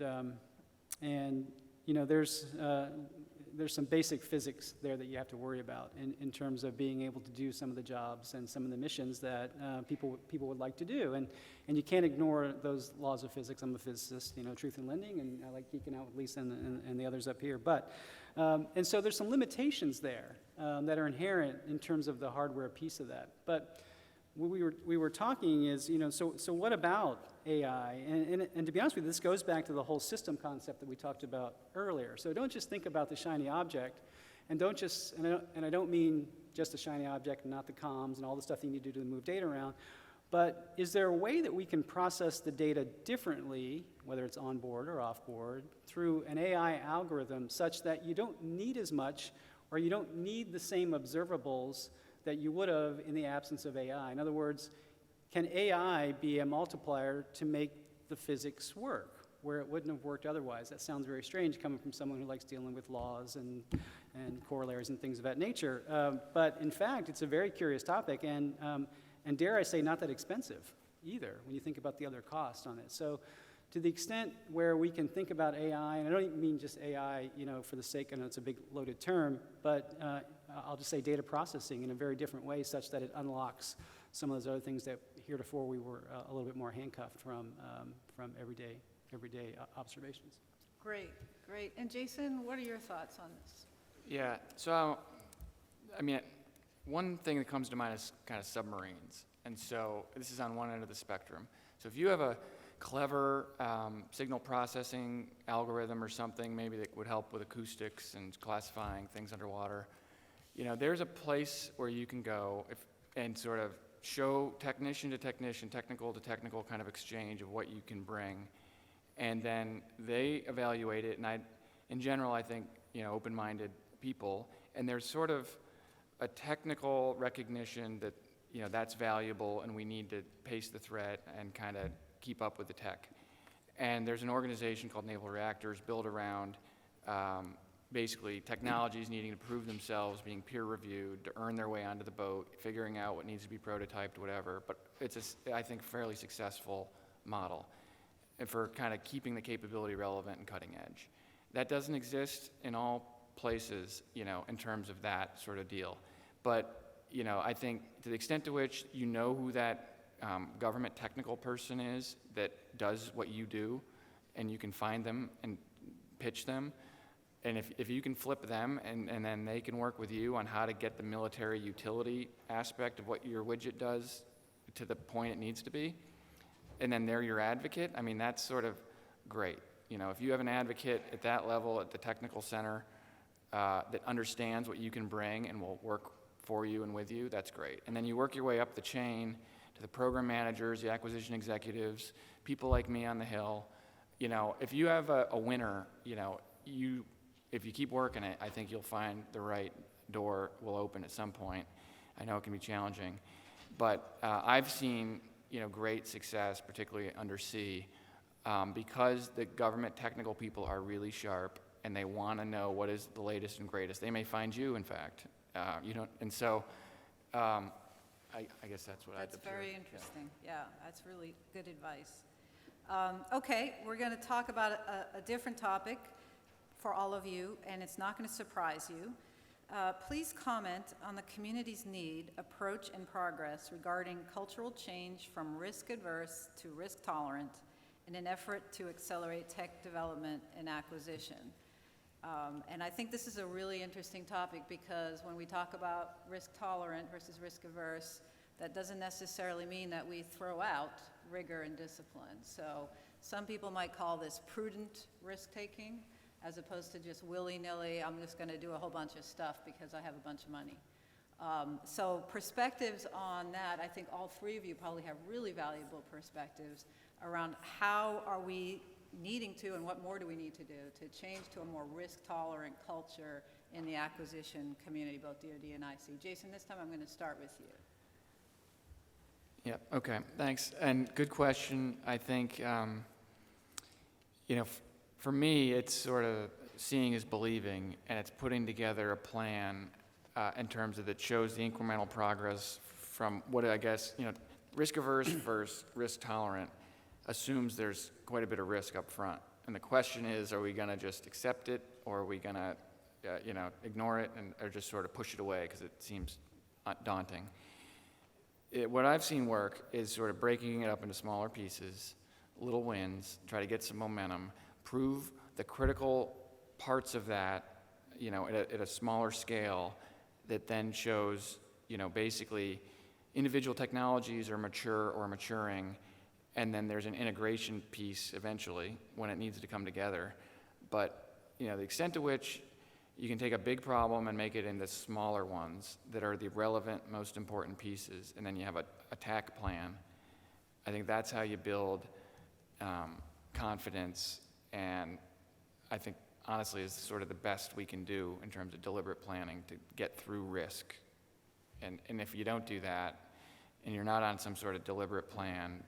there's some basic physics there that you have to worry about in terms of being able to do some of the jobs and some of the missions that people would like to do. And you can't ignore those laws of physics. I'm a physicist, truth in lending, and I like geeking out with Lisa and the others up here. But, and so there's some limitations there that are inherent in terms of the hardware piece of that. But what we were talking is, so what about AI? And to be honest with you, this goes back to the whole system concept that we talked about earlier. So don't just think about the shiny object, and don't just, and I don't mean just the shiny object and not the comms and all the stuff that you need to do to move data around, but is there a way that we can process the data differently, whether it's on board or off board, through an AI algorithm such that you don't need as much, or you don't need the same observables that you would have in the absence of AI? In other words, can AI be a multiplier to make the physics work where it wouldn't have worked otherwise? That sounds very strange coming from someone who likes dealing with laws and corollaries and things of that nature. But in fact, it's a very curious topic, and dare I say, not that expensive either when you think about the other costs on it. So to the extent where we can think about AI, and I don't even mean just AI, for the sake, I know it's a big loaded term, but I'll just say data processing in a very different way, such that it unlocks some of those other things that heretofore we were a little bit more handcuffed from everyday observations. Great. And Jason, what are your thoughts on this? Yeah, so, one thing that comes to mind is kind of submarines. And so this is on one end of the spectrum. So if you have a clever signal processing algorithm or something, maybe that would help with acoustics and classifying things underwater, there's a place where you can go and sort of show technician to technician, technical to technical kind of exchange of what you can bring. And then they evaluate it, and in general, I think, open-minded people, and there's sort of a technical recognition that, that's valuable and we need to pace the threat and kind of keep up with the tech. And there's an organization called Naval Reactors built around basically technologies needing to prove themselves, being peer-reviewed, to earn their way onto the boat, figuring out what needs to be prototyped, whatever. But it's I think, fairly successful model for kind of keeping the capability relevant and cutting edge. That doesn't exist in all places, in terms of that sort of deal. But, I think to the extent to which who that government technical person is that does what you do, and you can find them and pitch them, And if you can flip them and then they can work with you on how to get the military utility aspect of what your widget does to the point it needs to be, and then they're your advocate, I mean, that's sort of great. You know, if you have an advocate at that level at the technical center that understands what you can bring and will work for you and with you, that's great. And then you work your way up the chain to the program managers, the acquisition executives, people like me on the Hill. You know, if you have a winner, you know, if you keep working it, I think you'll find the right door will open at some point. I know it can be challenging, but I've seen, you know, great success, particularly under sea, because the government technical people are really sharp and they want to know what is the latest and greatest. They may find you, in fact, you know, and so I guess that's what I'd That's observe. very interesting. Yeah, that's really good advice. Okay, we're going to talk about a different topic for all of you, and it's not going to surprise you. Please comment on the community's need, approach, and progress regarding cultural change from risk-averse to risk-tolerant in an effort to accelerate tech development and acquisition. And I think this is a really interesting topic because when we talk about risk-tolerant versus risk-averse, that doesn't necessarily mean that we throw out rigor and discipline. So some people might call this prudent risk-taking, as opposed to just willy-nilly, I'm just going to do a whole bunch of stuff because I have a bunch of money. So perspectives on that, I think all three of you probably have really valuable perspectives around how are we needing to and what more do we need to do to change to a more risk-tolerant culture in the acquisition community, both DoD and IC. Jason, this time I'm going to start with you. Yeah, okay, thanks. And good question. I think, you know, for me, it's sort of seeing is believing, and it's putting together a plan in terms of that shows the incremental progress from what I guess, you know, risk-averse versus risk-tolerant assumes there's quite a bit of risk up front. And the question is, are we going to just accept it, or are we going to, you know, ignore it or just sort of push it away because it seems daunting? What I've seen work is sort of breaking it up into smaller pieces, little wins, try to get some momentum, prove the critical parts of that, you know, at a smaller scale that then shows, you know, basically individual technologies are mature or maturing, and then there's an integration piece eventually when it needs to come together. But, you know, the extent to which you can take a big problem and make it into smaller ones that are the relevant, most important pieces, and then you have an attack plan. I think that's how you build confidence, and I think, honestly, is sort of the best we can do in terms of deliberate planning to get through risk. And if you don't do that, and you're not on some sort of deliberate plan,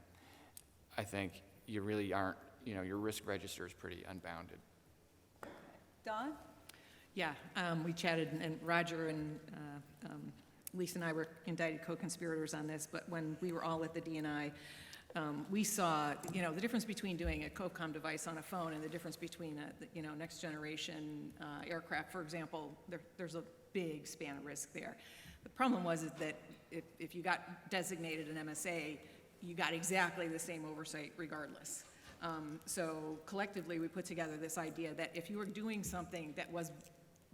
I think you really aren't, you know, your risk register is pretty unbounded. Don? Yeah, we chatted, and Roger and Lisa and I were indicted co-conspirators on this, but when we were all at the D&I, we saw, you know, the difference between doing a COCOM device on a phone and the difference between, you know, next generation aircraft, for example, there's a big span of risk there. The problem was is that if you got designated an MSA, you got exactly the same oversight regardless. So collectively, we put together this idea that if you were doing something that was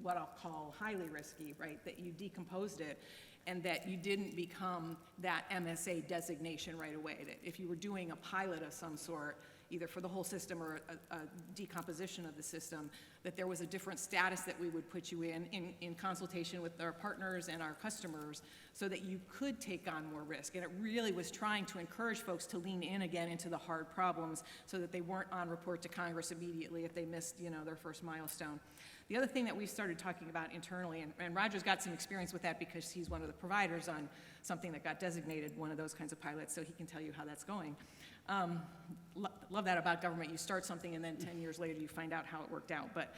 what I'll call highly risky, right, that you decomposed it and that you didn't become that MSA designation right away, that if you were doing a pilot of some sort, either for the whole system or a decomposition of the system, that there was a different status that we would put you in consultation with our partners and our customers so that you could take on more risk. And it really was trying to encourage folks to lean in again into the hard problems so that they weren't on report to Congress immediately if they missed, you know, their first milestone. The other thing that we started talking about internally, and Roger's got some experience with that because he's one of the providers on something that got designated one of those kinds of pilots, so he can tell you how that's going. Love that about government. You start something and then 10 years later you find out how it worked out, but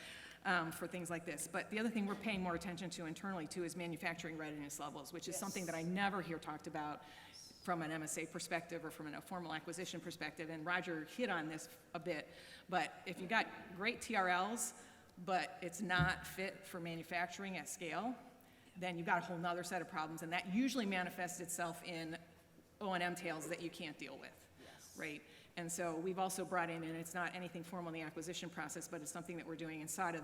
for things like this. But the other thing we're paying more attention to internally too is manufacturing readiness levels, which is something that I never hear talked about from an MSA perspective or from a formal acquisition perspective, and Roger hit on this a bit, but if you got great TRLs, but it's not fit for manufacturing at scale, then you've got a whole nother set of problems, and that usually manifests itself in O&M tails that you can't deal with, right? And so we've also brought in, and it's not anything formal in the acquisition process, but it's something that we're doing inside of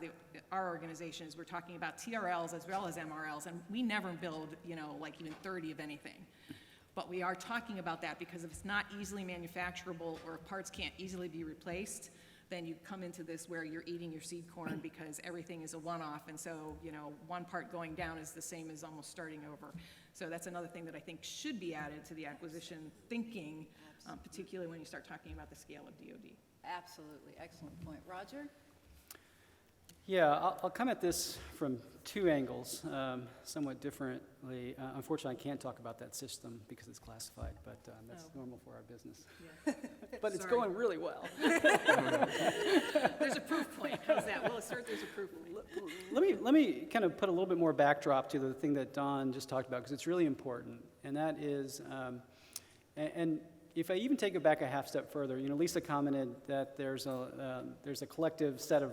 our organization, is we're talking about TRLs as well as MRLs, and we never build, like even 30 of anything. But we are talking about that because if it's not easily manufacturable or if parts can't easily be replaced, then you come into this where you're eating your seed corn because everything is a one-off, and so, one part going down is the same as almost starting over. So that's another thing that I think should be added to the acquisition thinking, particularly when you start talking about the scale of DoD. Absolutely, excellent point. Roger? Yeah, I'll come at this from two angles, somewhat differently. Unfortunately, I can't talk about that system because it's classified, but that's normal for our business. Yeah. But it's Sorry. going really well. There's a proof point. How's that? We'll assert there's a proof point. Let me kind of put a little bit more backdrop to the thing that Don just talked about, because it's really important, and that is, and if I even take it back a half step further, Lisa commented that there's a collective set of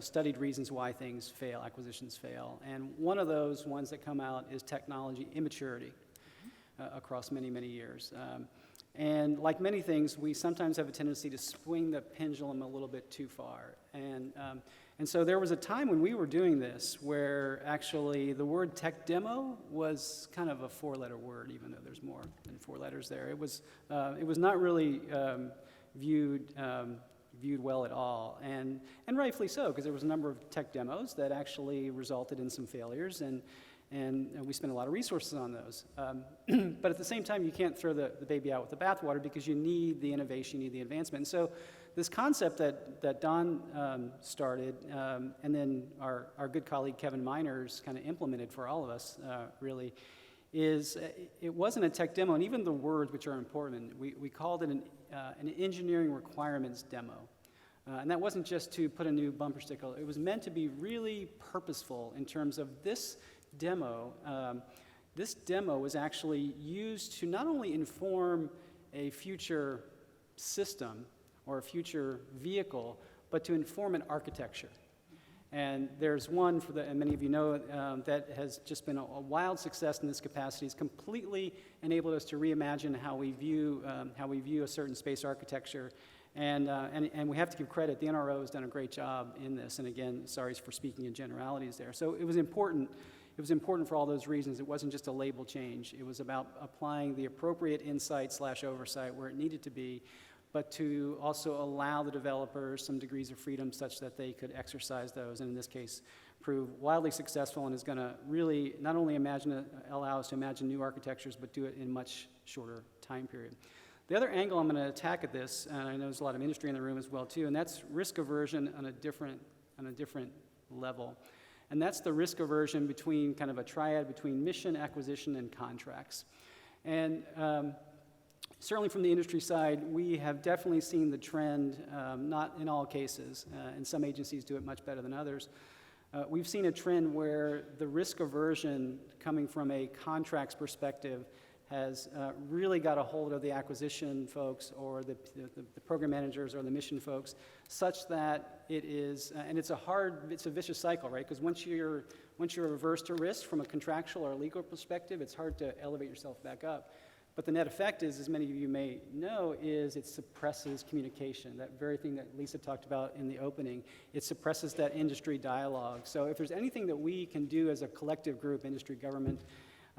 studied reasons why things fail, acquisitions fail, and one of those ones that come out is technology immaturity across many, many years. And like many things, we sometimes have a tendency to swing the pendulum a little bit too far. And so there was a time when we were doing this where actually the word tech demo was kind of a four-letter word, even though there's more than four letters there. It was not really viewed well at all, and rightfully so, because there was a number of tech demos that actually resulted in some failures, and we spent a lot of resources on those. But at the same time, you can't throw the baby out with the bathwater because you need the innovation, you need the advancement. And so this concept that Don started, and then our good colleague Kevin Miners kind of implemented for all of us, really, is it wasn't a tech demo, and even the words, which are important, we called it an engineering requirements demo. And that wasn't just to put a new bumper sticker. It was meant to be really purposeful in terms of this demo. This demo was actually used to not only inform a future system or a future vehicle, but to inform an architecture. And there's one, and many of you know, that has just been a wild success in this capacity. It's completely enabled us to reimagine how we view a certain space architecture. And we have to give credit. The NRO has done a great job in this. And again, sorry for speaking in generalities there. So it was important. It was important for all those reasons. It wasn't just a label change. It was about applying the appropriate insight/oversight where it needed to be, but to also allow the developers some degrees of freedom such that they could exercise those, and in this case, prove wildly successful, and is going to really not only allow us to imagine new architectures, but do it in a much shorter time period. The other angle I'm going to attack at this, and I know there's a lot of industry in the room as well too, and that's risk aversion on a different level. And that's the risk aversion between kind of a triad between mission, acquisition, and contracts. And certainly from the industry side, we have definitely seen the trend, not in all cases, and some agencies do it much better than others. We've seen a trend where the risk aversion coming from a contracts perspective has really got a hold of the acquisition folks or the program managers or the mission folks, such that it is, and it's a vicious cycle, right? Because once you're averse to risk from a contractual or legal perspective, it's hard to elevate yourself back up. But the net effect is, as many of you may know, is it suppresses communication, that very thing that Lisa talked about in the opening. It suppresses that industry dialogue. So if there's anything that we can do as a collective group, industry, government,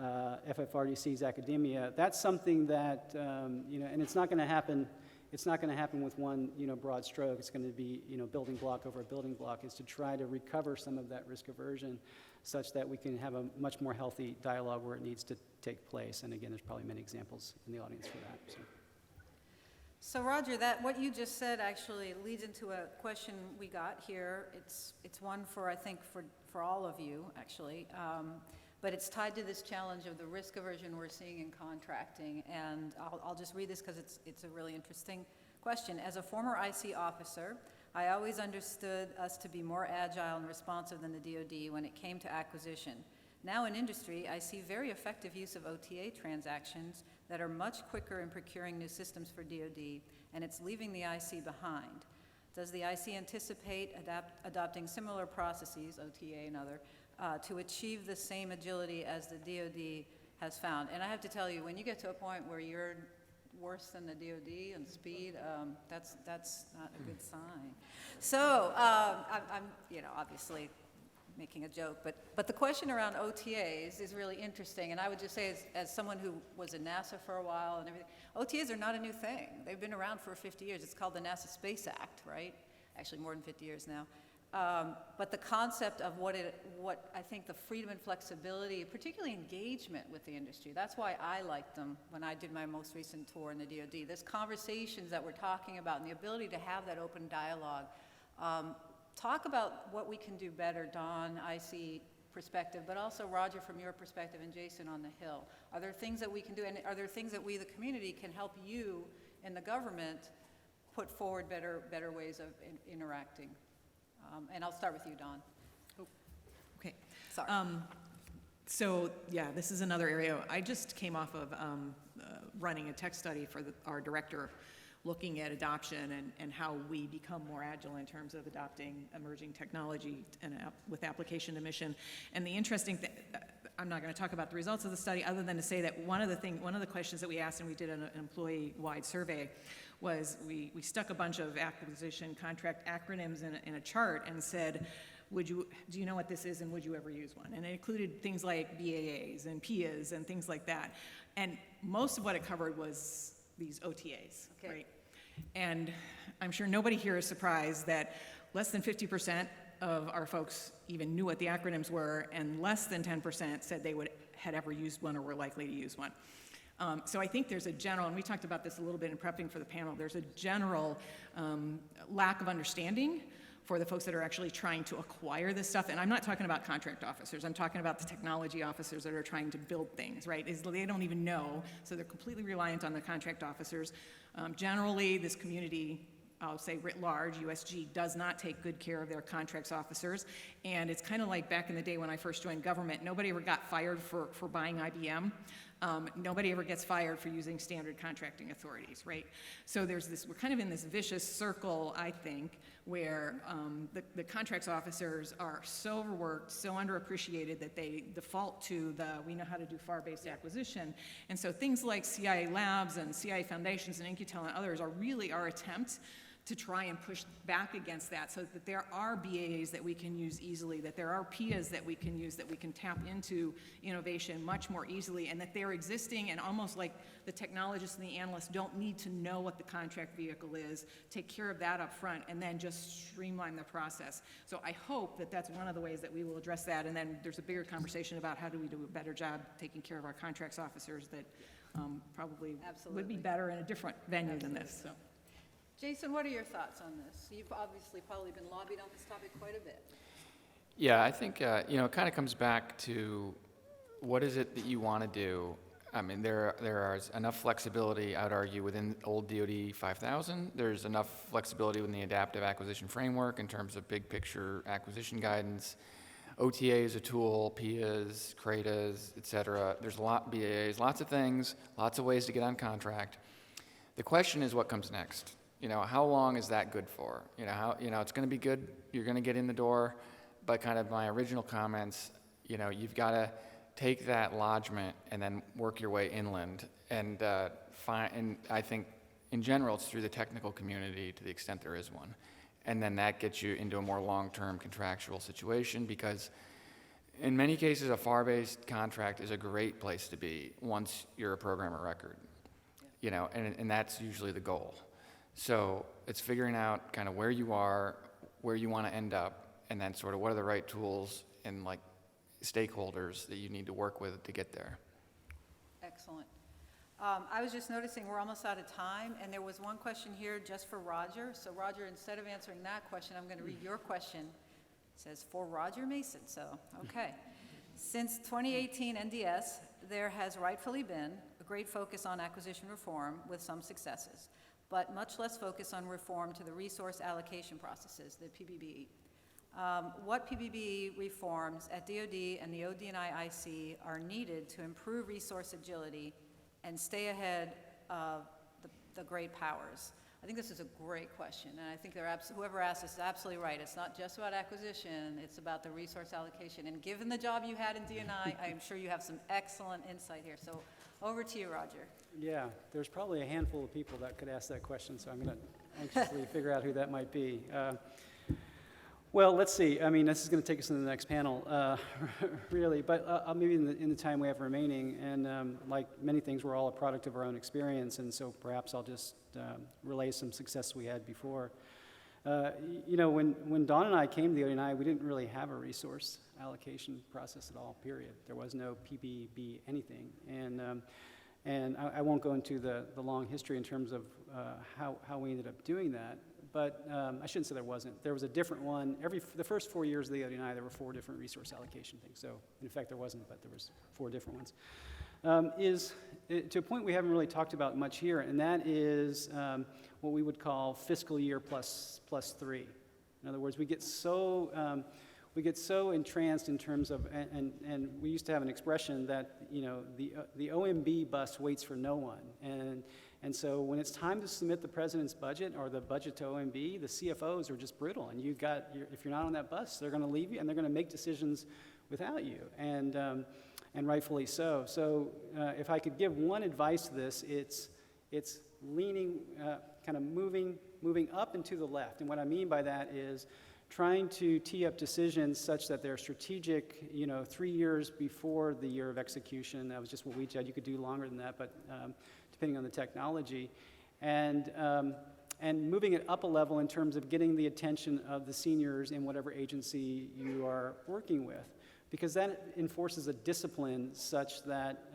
FFRDCs, academia, that's something that, and it's not going to happen. It's not going to happen with one, broad stroke. It's going to be, building block over a building block, is to try to recover some of that risk aversion such that we can have a much more healthy dialogue where it needs to take place. And again, there's probably many examples in the audience for that. So Roger, what you just said actually leads into a question we got here. It's one I think for all of you, actually. But it's tied to this challenge of the risk aversion we're seeing in contracting. And I'll just read this because it's a really interesting question. As a former IC officer, I always understood us to be more agile and responsive than the DoD when it came to acquisition. Now in industry, I see very effective use of OTA transactions that are much quicker in procuring new systems for DoD, and it's leaving the IC behind. Does the IC anticipate adopting similar processes, OTA and other, to achieve the same agility as the DoD has found? And I have to tell you, when you get to a point where worse than the DoD and speed, that's not a good sign. So I'm obviously making a joke, but the question around OTAs is really interesting, and I would just say as someone who was in NASA for a while and everything, OTAs are not a new thing. They've been around for 50 years. It's called the NASA Space Act, right? Actually more than 50 years now. But the concept of what I think the freedom and flexibility, particularly engagement with the industry, that's why I liked them when I did my most recent tour in the DoD. This conversations that we're talking about and the ability to have that open dialogue. Talk about what we can do better, Don, IC perspective, but also Roger from your perspective and Jason on the Hill. Are there things that we can do, and are there things that we, the community, can help you in the government put forward better ways of interacting? And I'll start with you, Don. Oh, Okay. sorry. So, yeah, this is another area. I just came off of running a tech study for our director, looking at adoption and how we become more agile in terms of adopting emerging technology and with application to mission. And the interesting thing, I'm not going to talk about the results of the study other than to say that one of the questions that we asked, and we did an employee-wide survey, was we stuck a bunch of acquisition contract acronyms in a chart and said, do you know what this is and would you ever use one? And it included things like BAAs and PIAs and things like that. And most of what it covered was these OTAs, Okay. right? And I'm sure nobody here is surprised that less than 50% of our folks even knew what the acronyms were, and less than 10% said they had ever used one or were likely to use one. So I think there's a general, and we talked about this a little bit in prepping for the panel, there's a general lack of understanding for the folks that are actually trying to acquire this stuff. And I'm not talking about contract officers, I'm talking about the technology officers that are trying to build things, right? They don't even know, so they're completely reliant on the contract officers. Generally, this community, I'll say writ large, USG, does not take good care of their contracts officers. And it's kind of like back in the day when I first joined government, nobody ever got fired for buying IBM. Nobody ever gets fired for using standard contracting authorities, right? So we're kind of in this vicious circle, I think, where the contracts officers are so overworked, so underappreciated that they default to we know how to do FAR-based acquisition. And so things like CIA Labs and CIA Foundations and In-Q-Tel and others are really our attempt to try and push back against that so that there are BAAs that we can use easily, that there are PIAs that we can use, that we can tap into innovation much more easily, and that they're existing, and almost like the technologists and the analysts don't need to know what the contract vehicle is, take care of that up front, and then just streamline the process. So I hope that that's one of the ways that we will address that, and then there's a bigger conversation about how do we do a better job taking care of our contracts officers that probably would be better in a different venue than this. So. Jason, what are your thoughts on this? You've obviously probably been lobbied on this topic quite a bit. Yeah, I think, it kind of comes back to what is it that you want to do? I mean, there is enough flexibility, I would argue, within old DoD 5000. There's enough flexibility within the adaptive acquisition framework in terms of big picture acquisition guidance. OTA is a tool, PIAs, CRADAs, et cetera. There's a lot, BAAs, lots of things, lots of ways to get on contract. The question is what comes next? How long is that good for? It's going to be good. You're going to get in the door. But kind of my original comments, you've got to take that lodgment and then work your way inland. And I think in general, it's through the technical community to the extent there is one. And then that gets you into a more long-term contractual situation because in many cases, a FAR-based contract is a great place to be once you're a program of record. And that's usually the goal. So it's figuring out kind of where you are, where you want to end up, and then sort of what are the right tools and like stakeholders that you need to work with to get there. Excellent. I was just noticing we're almost out of time, and there was one question here just for Roger. So Roger, instead of answering that question, I'm going to read your question. It says, for Roger Mason, so okay. Since 2018 NDS, there has rightfully been a great focus on acquisition reform with some successes, but much less focus on reform to the resource allocation processes, the PBBE. What PBBE reforms at DoD and the ODNI IC are needed to improve resource agility and stay ahead of the great powers? I think this is a great question, and I think whoever asked this is absolutely right. It's not just about acquisition, it's about the resource allocation. And given the job you had in D&I, I'm sure you have some excellent insight here. So over to you, Roger. Yeah, there's probably a handful of people that could ask that question, so I'm going to anxiously figure out who that might be. Well, let's see. I mean, this is going to take us to the next panel, really. But maybe in the time we have remaining, and like many things, we're all a product of our own experience, and so perhaps I'll just relay some success we had before. You know, when Dawn and I came to the ODNI, we didn't really have a resource allocation process at all, period. There was no PBB anything. And I won't go into the long history in terms of how we ended up doing that. But I shouldn't say there wasn't. There was a different one. The first 4 years of the ODNI, there were 4 different resource allocation things. So in fact, there wasn't, but there was 4 different ones. To a point we haven't really talked about much here, and that is what we would call fiscal year plus 3. In other words, we get so entranced in terms of, and we used to have an expression that, you know, the OMB bus waits for no one. And so when it's time to submit the president's budget or the budget to OMB, the CFOs are just brutal. And if you're not on that bus, they're going to leave you, and they're going to make decisions without you, and rightfully so. So if I could give one advice to this, it's leaning, kind of moving up and to the left. And what I mean by that is trying to tee up decisions such that they're strategic, you know, 3 years before the year of execution. That was just what we did. You could do longer than that, but depending on the technology. And moving it up a level in terms of getting the attention of the seniors in whatever agency you are working with. Because that enforces a discipline such that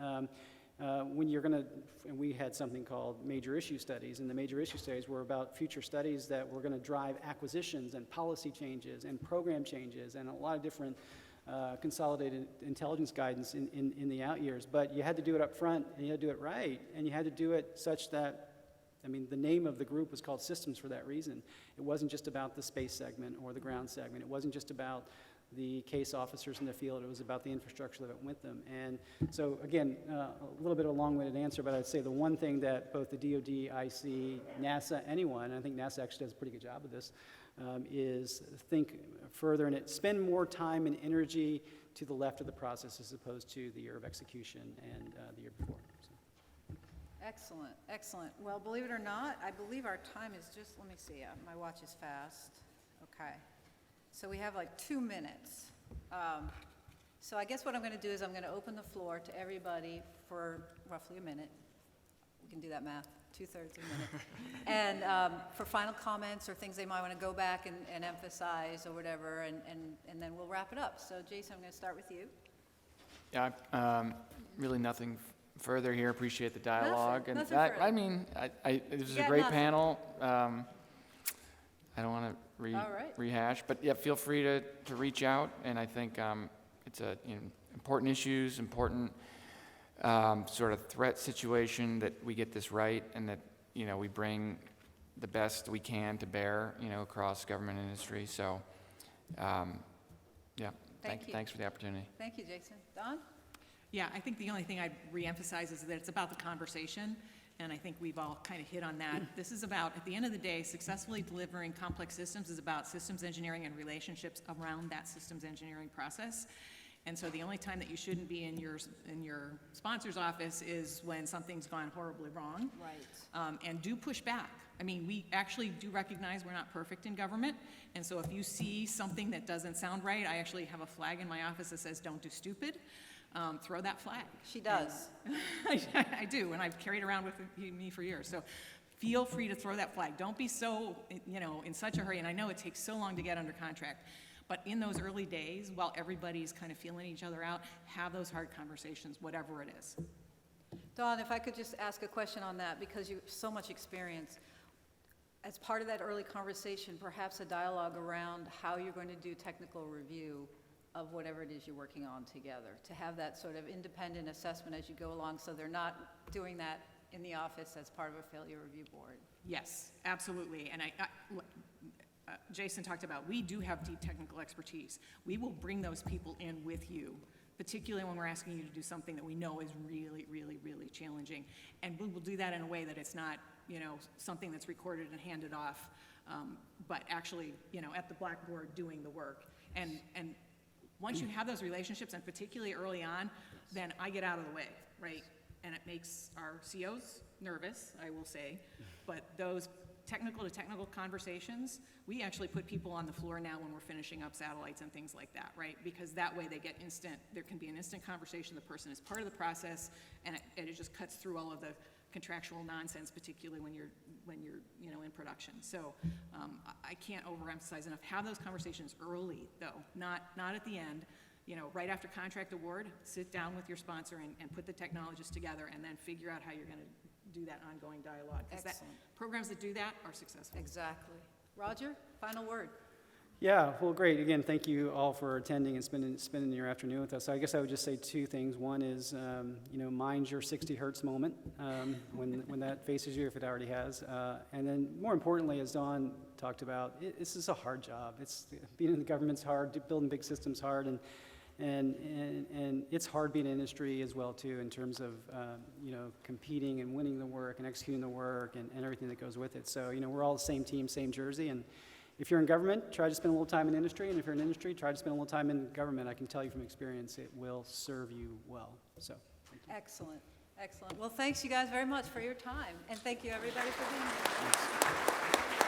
when you're going to, and we had something called major issue studies, and the major issue studies were about future studies that were going to drive acquisitions and policy changes and program changes and a lot of different consolidated intelligence guidance in the out years. But you had to do it up front, and you had to do it right, and you had to do it such that, I mean, the name of the group was called Systems for that reason. It wasn't just about the space segment or the ground segment. It wasn't just about the case officers in the field. It was about the infrastructure that went with them. And so, again, a little bit of a long-winded answer, but I'd say the one thing that both the DoD, IC, NASA, anyone, and I think NASA actually does a pretty good job of this, is think further in it. Spend more time and energy to the left of the process as opposed to the year of execution and the year before. So. Excellent, excellent. Well, believe it or not, I believe our time is just, let me see, my watch is fast. Okay. So we have like 2 minutes. So I guess what I'm going to do is I'm going to open the floor to everybody for roughly a minute. We can do that math, 2/3 of a minute. And for final comments or things they might want to go back and emphasize or whatever, and then we'll wrap it up. So Jason, I'm going to start with you. Yeah, really nothing further here. Appreciate the dialogue. Nothing And that, further. I mean, this is a Yeah, great nothing. panel. I don't want to All right. rehash, but yeah, feel free to reach out. And I think it's a important issues, important sort of threat situation that we get this right, and that we bring the best we can to bear across government industry. So yeah, Thank you. thanks for the opportunity. Thank you, Jason. Don? Yeah, I think the only thing I'd reemphasize is that it's about the conversation, and I think we've all kind of hit on that. This is about, at the end of the day, successfully delivering complex systems is about systems engineering and relationships around that systems engineering process. And so the only time that you shouldn't be in your sponsor's office is when something's gone horribly wrong. Right. And do push back. I mean, we actually do recognize we're not perfect in government, and so if you see something that doesn't sound right, I actually have a flag in my office that says, "Don't do stupid." Throw that flag. She does. I do, and I've carried around with me for years. So feel free to throw that flag. Don't be so, in such a hurry. And I know it takes so long to get under contract. But in those early days, while everybody's kind of feeling each other out, have those hard conversations, whatever it is. Dawn, if I could just ask a question on that, because you have so much experience. As part of that early conversation, perhaps a dialogue around how you're going to do technical review of whatever it is you're working on together, to have that sort of independent assessment as you go along, so they're not doing that in the office as part of a failure review board. Yes, absolutely. And Jason talked about, we do have deep technical expertise. We will bring those people in with you, particularly when we're asking you to do something that we know is really, really, really challenging. And we will do that in a way that it's not something that's recorded and handed off, but actually, at the blackboard doing the work. And once you have those relationships, and particularly early on, then I get out of the way, right? And it makes our COs nervous, I will say, but those technical to technical conversations, we actually put people on the floor now when we're finishing up satellites and things like that, right? Because that way they get there can be an instant conversation, the person is part of the process, and it just cuts through all of the contractual nonsense, particularly when you're in production. So I can't overemphasize enough, have those conversations early though, not at the end. Right after contract award, sit down with your sponsor and put the technologists together and then figure out how you're going to do that ongoing dialogue. Because programs that do that are successful. Exactly. Roger, final word. Yeah, well, great. Again, thank you all for attending and spending your afternoon with us. I guess I would just say two things. One is, mind your 60 hertz moment when that faces you, if it already has. And then, more importantly, as Dawn talked about, this is a hard job. Being in the government's hard, building big systems hard, and it's hard being in industry as well too, in terms of competing and winning the work and executing the work and everything that goes with it. So we're all the same team, same jersey. And if you're in government, try to spend a little time in industry, and if you're in industry, try to spend a little time in government. I can tell you from experience, it will serve you well. So, thank you. Excellent, excellent. Well, thanks you guys very much for your time, and thank you everybody for being here. Thanks.